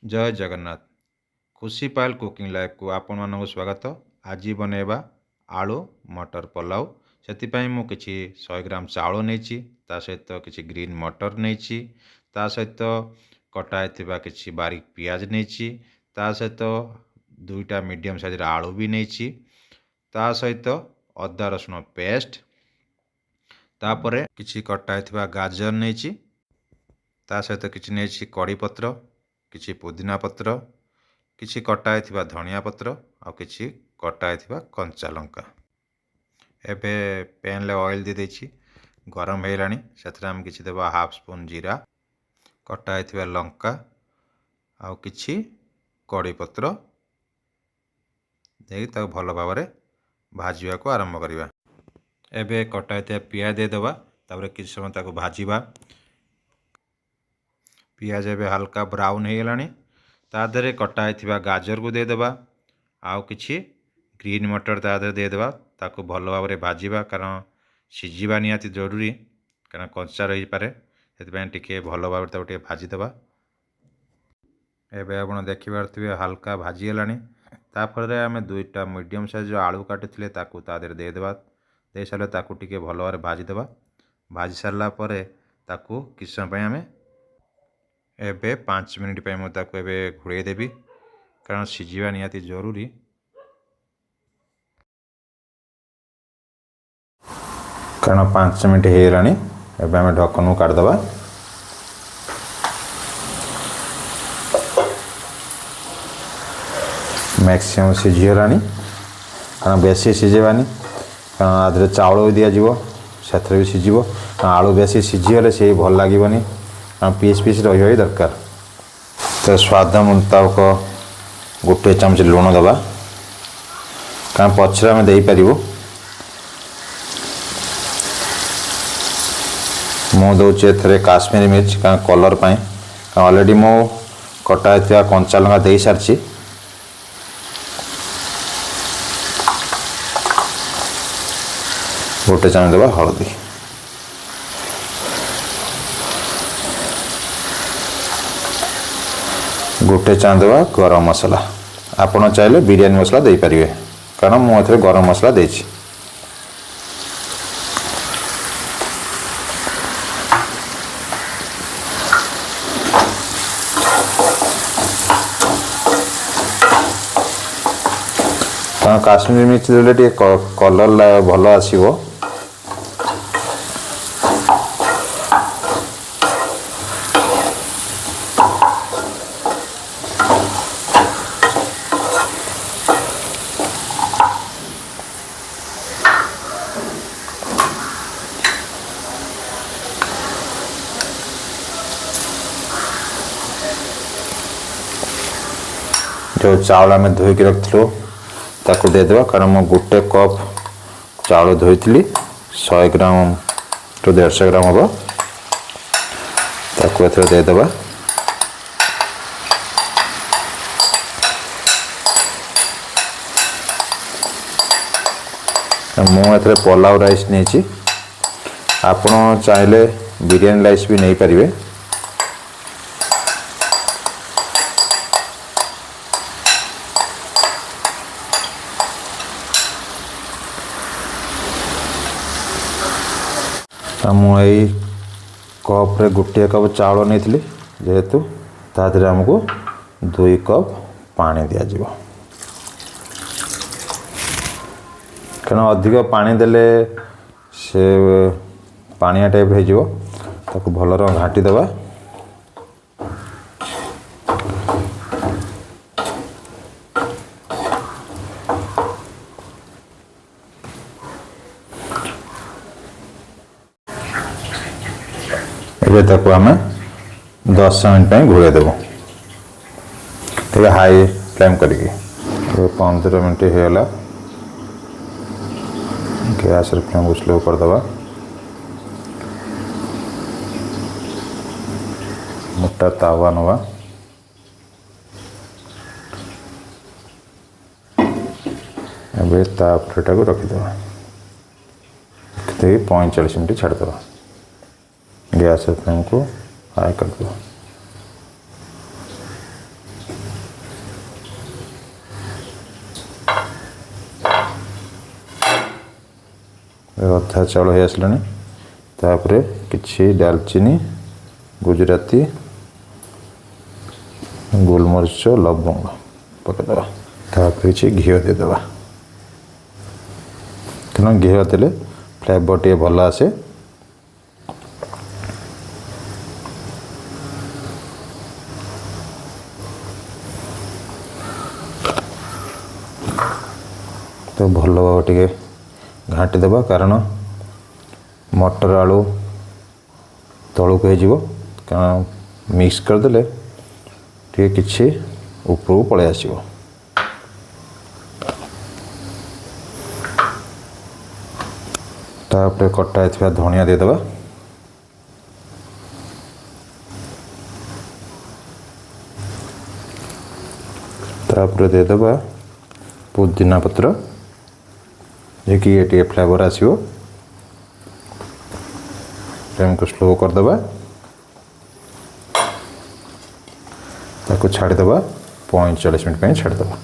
जय जगन्नाथ। खुशी पायल cooking live को आपण मानक स्वागत। आज बनैबा आलू मटर पुलाव। से मु किछि 100 ग्राम चाउल नहीं, ता सहित किछि ग्रीन मटर नहीं, ता सहित कटा होइतिबा किछि बारीक पियाज नहीं, ता सहित दुईटा मीडियम साइज आलू भी नहीं, ता सहित अदा रसुण पेस्ट, तापरे किछि कटा होइतिबा गाजर नहीं, ता सहित किछि नहीं कड़ी पत्र, किछि पुदीना पत्र, किछि कटा होइतिबा धनिया पत्र आ किछि कटा होइतिबा कंचा लंका। एबे पैन ले ऑयल दे देछि, गरम हेलानी सेथरा हम किछि देबा हाफ स्पून जीरा, कटा होइतिबा लंका आ किछि कड़ी पत्र दे ता भलो भाबरे भाजिबा को आरंभ करिबा। एबे कटा होइतिबा पियाज दे देबा, तापर किछि समय ताको भाजिबा। पियाज एबे हल्का ब्राउन हो गलानी, ता देरे कटा होइतिबा गाजर को दे देबा, आउ किछि ग्रीन मटर ता देरे दे देबा। ताको भलो भाबरे भाजिबा, कारण सिझिबा निहाती जरूरी, कारण कंचा रही पारे, सेति टिके भलो भाबरे ताको टिके भाजी देबा। एबे आपण देखि पारथिबे हल्का भाजी गलानी, तापर आम दुईटा मीडियम साइज आलू काटिथिले ताको ता देरे दे देबा। दे सारे ताको टिके भलो भाबरे भाजी देबा। भाजी सारला परे ताको किछ समय पय आमे एबे 5 मिनिट पे मु ताको एबे घुड़े देबी, कारण सिझिबा निहाती जरूरी। कारण 5 मिनिट हो गलानी, एबे आमे ढक्कन काट दबा। मैक्सिमम सिझी गलानी, कारण बेसी सिझेबानी, कारण आधरे चाउल भी दिया जीवो, सेथरे भी सिझिबो। आलू बेसी सिझी गले से भल लागिबनी, पीस पीस रही दरकार। तो स्वाद मुताबक गोटे चमच लुण दबा, कारण पछरे आम दे पारिबो। मु दउछि एथरे काश्मीरी मिर्च, कारण कलर पाए, कारण ऑलरेडी मु कटा होइतिबा कंचा लंका दे सारछि। गोटे चमच दबा हळदी, गोटे चाँद देवा गरम मसला। आपण चाहिले बिरयानी मसला दे पारिबे, कारण मु एथरे गरम मसला देछि। काश्मीरी मिर्च देले टिके कलर भलो आसीबो। जो चाउल आम धोईक रखिलु ताको दे देबा, कारण मु गोटे कप चाउल धोईली 100 ग्राम टू 150 ग्राम हम, ताको एथरे दे देबा। मु एथरे पुलाव राइस नहीं, आपण चाहिले बिरयानी राइस भी नहीं पारिबे। मुई कप रे गोटे कप चाउल नहीं, जेहेतु तादरे आमको 2 कप पानी दिया जीवो। कारण अधिक पानी देले से पानिया टाइप हो जीवो, ताको भलर घाटी दबा। एबे ताको आमे 10 मिनट पे घोड़े देबो, ठीक है, हाई फ्लेम करिके। 15 मिनट हो गला, गैस फ्लेम को स्लो कर दबा। मोटा तावा नवा, एबे तापटा को रखी दबा, 45 मिनट छाड़ दबा। गैस फ्लेम को हाई कर दो। ଅଧା ଚାଉଳ ହେଇ ଆସିଲାଣି। ତାପରେ କିଛି ଡାଲଚିନି, ଗୁଜୁରାତି, ଗୋଲମରିଚ, ଲବଙ୍ଗ ପକାଇଦେବା। ତାପରେ କିଛି ଘିଅ ଦେଇଦେବା, କାରଣ ଘିଅ ଦେଲେ ଫ୍ଲେଭର ଟିକେ ଭଲ ଆସେ। ତ ଭଲ ଭାବରେ ଟିକେ ଘାଣ୍ଟି ଦେବା, କାରଣ ମଟର ଆଳୁ ତଳକୁ ହେଇଯିବ, କାରଣ ମିକ୍ସ କରିଦେଲେ ଟିକେ କିଛି ଉପରକୁ ପଳେଇ ଆସିବ। ତାପରେ କଟା ହେଇଥିବା ଧନିଆ ଦେଇଦେବା। ତାପରେ ଦେଇଦେବା ପୁଦିନା ପତ୍ର, ଯିଏକି ଟିକେ ଫ୍ଲେଭର ଆସିବ। ଫ୍ଲେମ୍କୁ ସ୍ଲୋ କରିଦେବା, ତାକୁ ଛାଡ଼ିଦେବା 45 ମିନିଟ୍ ପାଇଁ ଛାଡ଼ିଦେବା।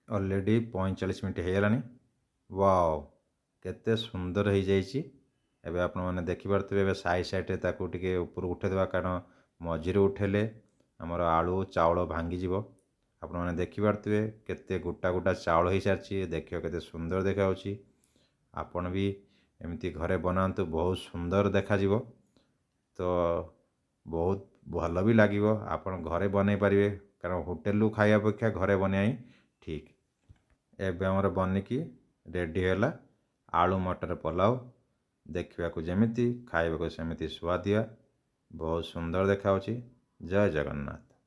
ଅଲରେଡ଼ି 45 ମିନିଟ୍ ହେଇଗଲାଣି। ୱାଓ, କେତେ ସୁନ୍ଦର ହେଇଯାଇଛି। ଏବେ ଆପଣମାନେ ଦେଖିପାରୁଥିବେ, ଏବେ ସାଇଡ଼୍ରେ ତାକୁ ଟିକେ ଉପରକୁ ଉଠାଇଦେବା, କାରଣ ମଝିରୁ ଉଠାଇଲେ ଆମର ଆଳୁ ଚାଉଳ ଭାଙ୍ଗିଯିବ। ଆପଣମାନେ ଦେଖିପାରୁଥିବେ କେତେ ଗୋଟା ଗୋଟା ଚାଉଳ ହେଇସାରିଛି, ଦେଖିବ କେତେ ସୁନ୍ଦର ଦେଖାଯାଉଛି। ଆପଣ ବି ଏମିତି ଘରେ ବନାନ୍ତୁ, ବହୁତ ସୁନ୍ଦର ଦେଖାଯିବ। ତ ବହୁତ ଭଲ ବି ଲାଗିବ। ଆପଣ ଘରେ ବନେଇ ପାରିବେ, କାରଣ ହୋଟେଲରୁ ଖାଇବା ଅପେକ୍ଷା ଘରେ ବନେଇବା ହିଁ ଠିକ୍। ଏବେ ଆମର ବନିକି ରେଡ଼ି ହେଲା ଆଳୁ ମଟର ପଲାଉ। ଦେଖିବାକୁ ଯେମିତି, ଖାଇବାକୁ ସେମିତି ସୁଆଦିଆ, ବହୁତ ସୁନ୍ଦର ଦେଖାଯାଉଛି। ଜୟ ଜଗନ୍ନାଥ।